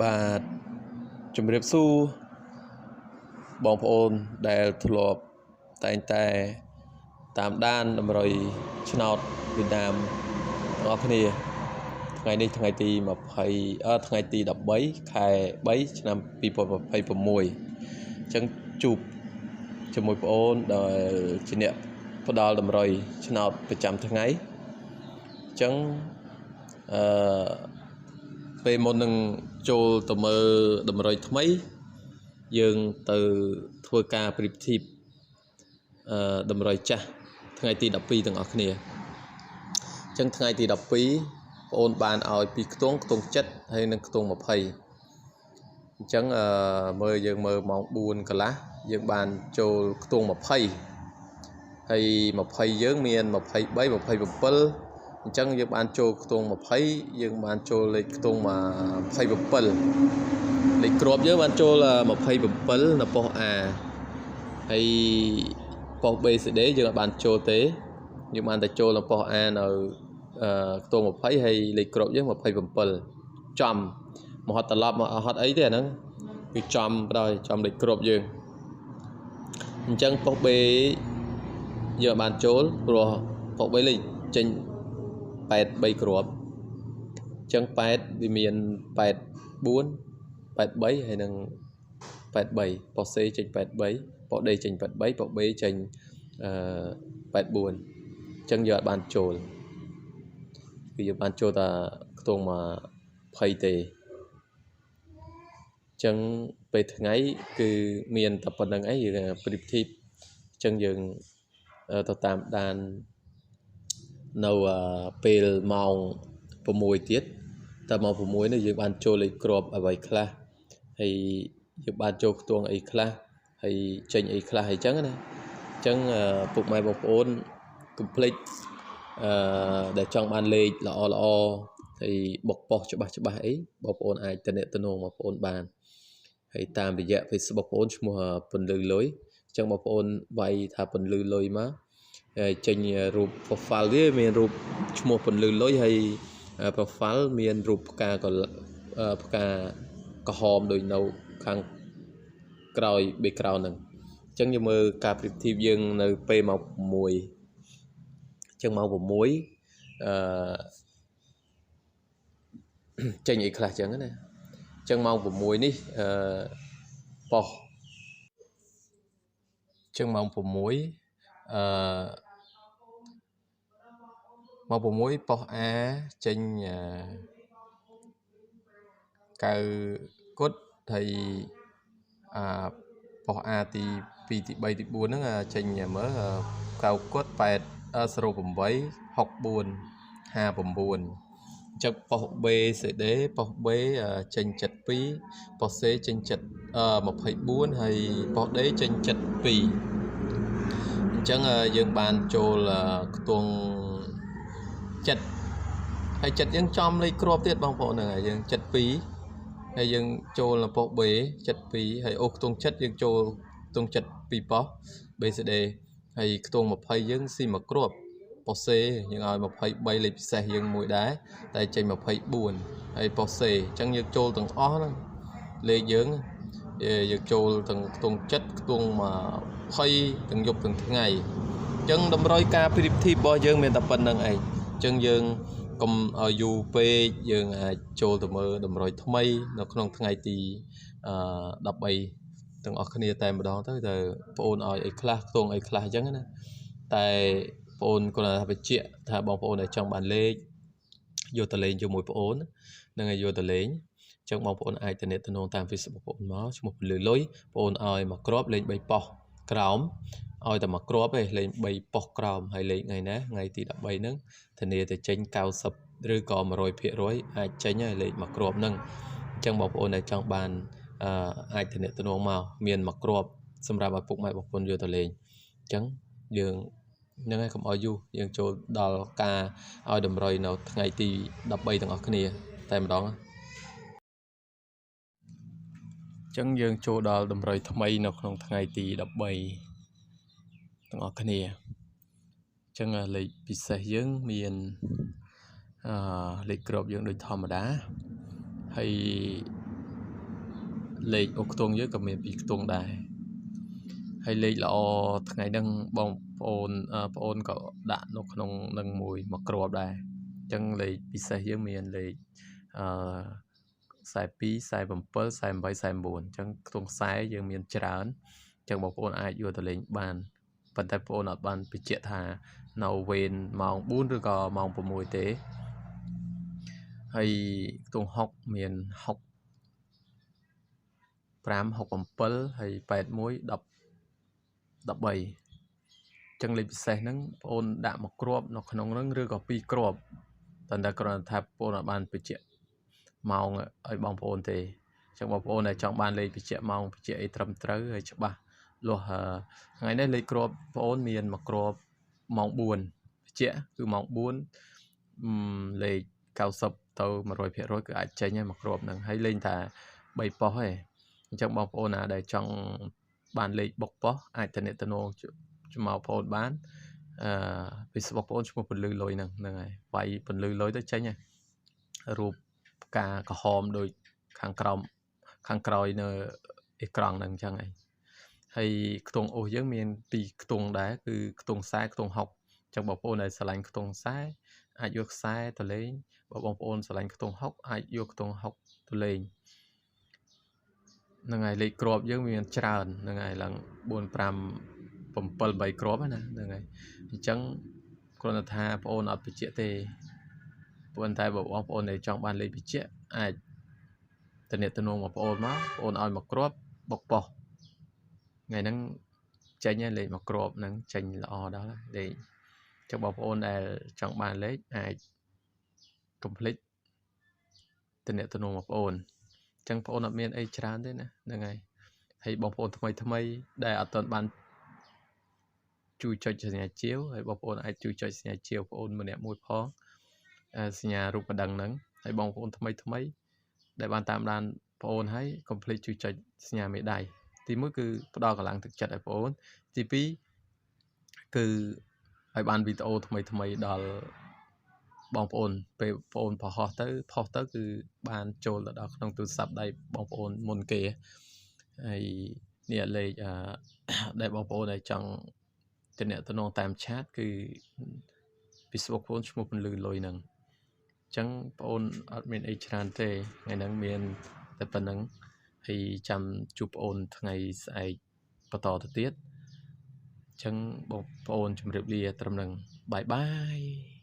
បាទជំរាបសួរបងប្អូនដែលធ្លាប់តែងតែតាមដានតម្រុយឆ្នោតវៀតណាមទាំងអស់គ្នាថ្ងៃនេះថ្ងៃទី13ខែ3ឆ្នាំ2026អញ្ចឹងជួបជាមួយបងប្អូនដែលជាអ្នកផ្ដល់តម្រុយឆ្នោតប្រចាំថ្ងៃអញ្ចឹងពេលមុននឹងចូលទៅមើលតម្រុយថ្មីយើងទៅធ្វើការប្រៀបធៀបតម្រុយចាស់ថ្ងៃទី12ទាំងអស់គ្នាអញ្ចឹងថ្ងៃទី12បងប្អូនបានឲ្យពីខ្ទង់7ហើយនិងខ្ទង់20អញ្ចឹងយើងមើលម៉ោង4កន្លះយើងបានចូលខ្ទង់20ហើយ20យើងមាន23 27អញ្ចឹងយើងបានចូលខ្ទង់20យើងបានចូលលេខខ្ទង់27លេខគ្រាប់យើងបានចូល27នៅប៉ុស្តិ៍ A ហើយប៉ុស្តិ៍ BCD យើងអត់បានចូលទេយើងបានតែចូលនៅប៉ុស្តិ៍ A នៅខ្ទង់20ហើយលេខគ្រាប់យើង27ចំមកហត់ត្រឡប់មកហត់អីទេអាហ្នឹងគឺចំបណ្ដោយចំលេខគ្រាប់យើងអញ្ចឹងប៉ុស្តិ៍ B យើងបានចូលព្រោះប៉ុស្តិ៍ B លេខចេញ8 3គ្រាប់អញ្ចឹង8វាមាន84 83ហើយនឹង83ប៉ុស្តិ៍ C ចេញ83ប៉ុស្តិ៍ D ចេញ83ប៉ុស្តិ៍ B ចេញ84អញ្ចឹងយើងអត់បានចូលគឺយើងបានចូលតែខ្ទង់20ទេអញ្ចឹងពេលថ្ងៃគឺមានតែប៉ុណ្្នឹងអីយើងប្រៀបធៀបអញ្ចឹងយើងទៅតាមដាននៅពេលម៉ោង6ទៀតតែម៉ោង6នេះយើងបានចូលលេខគ្រាប់អ្វីខ្លះហើយយើងបានចូលខ្ទង់អីខ្លះហើយចេញអីខ្លះអីចឹងណាអញ្ចឹងពុកម៉ែបងប្អូនកុំភ្លេចដែលចង់បានលេខល្អហើយបុកប៉ុសច្បាស់អីបងប្អូនអាចទំនាក់ទំនងបងប្អូនបានហើយតាមរយៈ Facebook បងប្អូនឈ្មោះពន្លឺលុយអញ្ចឹងបងប្អូនវាយថាពន្លឺលុយមកចេញរូប profile វាមានរូបឈ្មោះពន្លឺលុយហើយ profile មានរូបផ្កាក្រហមដូចនៅខាងក្រោយ background ហ្នឹងអញ្ចឹងយើងមើលការប្រៀបធៀបយើងនៅពេលម៉ោង6អញ្ចឹងម៉ោង6ចេញអីខ្លះអញ្ចឹងណាអញ្ចឹងម៉ោង6នេះប៉ុសអញ្ចឹងម៉ោង6ម៉ោង6ប៉ុស A ចេញ9គុតហើយប៉ុស A ទី2ទី3ទី4ហ្នឹងចេញមើល9គុត8 08 64 59អញ្ចឹងប៉ុស BCD ប៉ុស B ចេញ72ប៉ុស C ចេញ24ហើយប៉ុស D ចេញ72អញ្ចឹងយើងបានចូលខ្ទង់7ហើយ7យើងចំលេខគ្រាប់ទៀតបងប្អូនហ្នឹងហើយយើង72ហើយយើងចូលនៅប៉ុស្តិ៍ B 72ហើយអូខ្ទង់7យើងចូលខ្ទង់7 2ប៉ុស្តិ៍ BCD ហើយខ្ទង់20យើងស៊ីមួយគ្រាប់ប៉ុស្តិ៍ C យើងឲ្យ23លេខពិសេសយើងមួយដែរតែចេញ24ហើយប៉ុស្តិ៍ C អញ្ចឹងយើងចូលទាំងអស់ហ្នឹងលេខយើងចូលទាំងខ្ទង់7ខ្ទង់20ទាំងយប់ទាំងថ្ងៃអញ្ចឹងតម្រុយការប្រៀបធៀបរបស់យើងមានតែប៉ុណ្្នឹងឯងអញ្ចឹងយើងកុំឲ្យយូរពេកយើងអាចចូលទៅមើលតម្រុយថ្មីនៅក្នុងថ្ងៃទី13ទាំងអស់គ្នាតែម្ដងទៅបងប្អូនឲ្យអីខ្លះខ្ទង់អីខ្លះអញ្ចឹងណាតែបងប្អូនគាត់ថាបញ្ជាក់ថាបងប្អូនដែលចង់បានលេខយកទៅលេងជាមួយបងប្អូននឹងឲ្យយកទៅលេងអញ្ចឹងបងប្អូនអាចទំនាក់ទំនងតាម Facebook បងប្អូនមកឈ្មោះពលឺលុយបងប្អូនឲ្យមកគ្រាប់លេខ3ប៉ុស្តិ៍ក្រោមឲ្យតែមកគ្រាប់ទេលេខ3ប៉ុស្តិ៍ក្រោមហើយលេខថ្ងៃណាថ្ងៃទី13ហ្នឹងធានាទៅចេញ90ឬក៏100%អាចចេញហើយលេខមកគ្រាប់ហ្នឹងអញ្ចឹងបងប្អូនដែលចង់បានអាចទំនាក់ទំនងមកមានមកគ្រាប់សម្រាប់ឲ្យពុកម៉ែបងប្អូនយកទៅលេងអញ្ចឹងយើងហ្នឹងហើយកុំឲ្យយូរយើងចូលដល់ការឲ្យតម្រុយនៅថ្ងៃទី13ទាំងអស់គ្នាតែម្ដងអញ្ចឹងយើងចូលដល់តម្រុយថ្មីនៅក្នុងថ្ងៃទី13ទាំងអស់គ្នាអញ្ចឹងលេខពិសេសយើងមានលេខគ្រាប់យើងដូចធម្មតា ហើយលេខអូខ្ទង់យើងក៏មាន2ខ្ទង់ដែរហើយលេខល្អថ្ងៃហ្នឹងបងប្អូនក៏ដាក់នៅក្នុងនឹងមួយគ្រាប់ដែរអញ្ចឹងលេខពិសេសយើងមានលេខ42 47 48 49អញ្ចឹងខ្ទង់40យើងមានច្រើនអញ្ចឹងបងប្អូនអាចយកទៅលេងបានប៉ុន្តែបងប្អូនអត់បានបញ្ជាក់ថានៅវេនម៉ោង4ឬក៏ម៉ោង6ទេហើយខ្ទង់60មាន65 67ហើយ81 10 13ចឹងលេខពិសេសហ្នឹងបងអូនដាក់មួយគ្រាប់នៅក្នុងហ្នឹងឬក៏2គ្រាប់តែគ្រាន់តែថាបងអូនអត់បានបញ្ជាក់ម៉ោងឲ្យបងប្អូនទេចឹងបងប្អូនដែលចង់បានលេខបញ្ជាក់ម៉ោងបញ្ជាក់អីត្រឹមត្រូវហើយច្បាស់លាស់ថ្ងៃនេះលេខគ្រាប់បងអូនមានមួយគ្រាប់ម៉ោង4បញ្ជាក់គឺម៉ោង4លេខ90ទៅ100%គឺអាចចេញហើយមួយគ្រាប់ហ្នឹងហើយលេងតែ3ប៉ុសទេអញ្ចឹងបងប្អូនណាដែលចង់បានលេខបុកប៉ុសអាចទំនាក់ទំនងមកបងប្អូនបានFacebook បងប្អូនឈ្មោះពលឺលុយហ្នឹងហើយវាយពលឺលុយទៅចេញហើយរូបផ្កាក្រហមដូចខាងក្រោយនៅអេក្រង់ហ្នឹងអញ្ចឹងហើយខ្ទង់អូសយើងមាន2ខ្ទង់ដែរគឺខ្ទង់40ខ្ទង់60អញ្ចឹងបងប្អូនដែលឆ្លាញ់ខ្ទង់40អាចយក40ទៅលេងបើបងប្អូនឆ្លាញ់ខ្ទង់60អាចយកខ្ទង់60ទៅលេងហ្នឹងហើយលេខគ្រាប់យើងមានច្រើនហ្នឹងហើយឡើង4 5 7 8គ្រាប់ណាហ្នឹងហើយអញ្ចឹងគ្រាន់តែថាបងប្អូនអត់បញ្ជាក់ទេប៉ុន្តែបើបងប្អូនដែលចង់បានលេខបញ្ជាក់អាចទំនាក់ទំនងមកបងប្អូនឲ្យមកគ្រាប់បុកប៉ុសថ្ងៃហ្នឹងចេញលេខមួយគ្រាប់ហ្នឹងចេញល្អដល់លេខចុះបងប្អូនដែលចង់បានលេខអាចកុំភ្លេចទំនាក់ទំនងមកបងប្អូនអញ្ចឹងបងប្អូនអត់មានអីច្រើនទេណាហ្នឹងហើយបងប្អូនថ្មីដែលអត់ទាន់បានជួយចុចសញ្ញាជាវហើយបងប្អូនអាចជួយចុចសញ្ញាជាវបងប្អូនម្នាក់មួយផងសញ្ញារូបបណ្ដឹងហ្នឹងហើយបងប្អូនថ្មីដែលបានតាមដានបងប្អូនហើយកុំភ្លេចជួយចុចសញ្ញាមេដៃទី1គឺផ្ដល់កម្លាំងទឹកចិត្តឲ្យបងប្អូនទី2គឺឲ្យបានវីដេអូថ្មីដល់បងប្អូនពេលបងប្អូនផុសទៅគឺបានចូលទៅដល់ក្នុងទូរស័ព្ទដៃបងប្អូនមុនគេហើយនេះលេខដែលបងប្អូនដែលចង់ទំនាក់ទំនងតាមឆាតគឺ Facebook បងឈ្មោះពលឺលុយហ្នឹងអញ្ចឹងបងអូនអត់មានអីច្រើនទេថ្ងៃហ្នឹងមានតែប៉ុណ្្នឹងហើយចាំជួបបងអូនថ្ងៃស្អែកបន្តទៅទៀតអញ្ចឹងបងប្អូនជម្រាបលាត្រឹមហ្នឹងបាយបាយ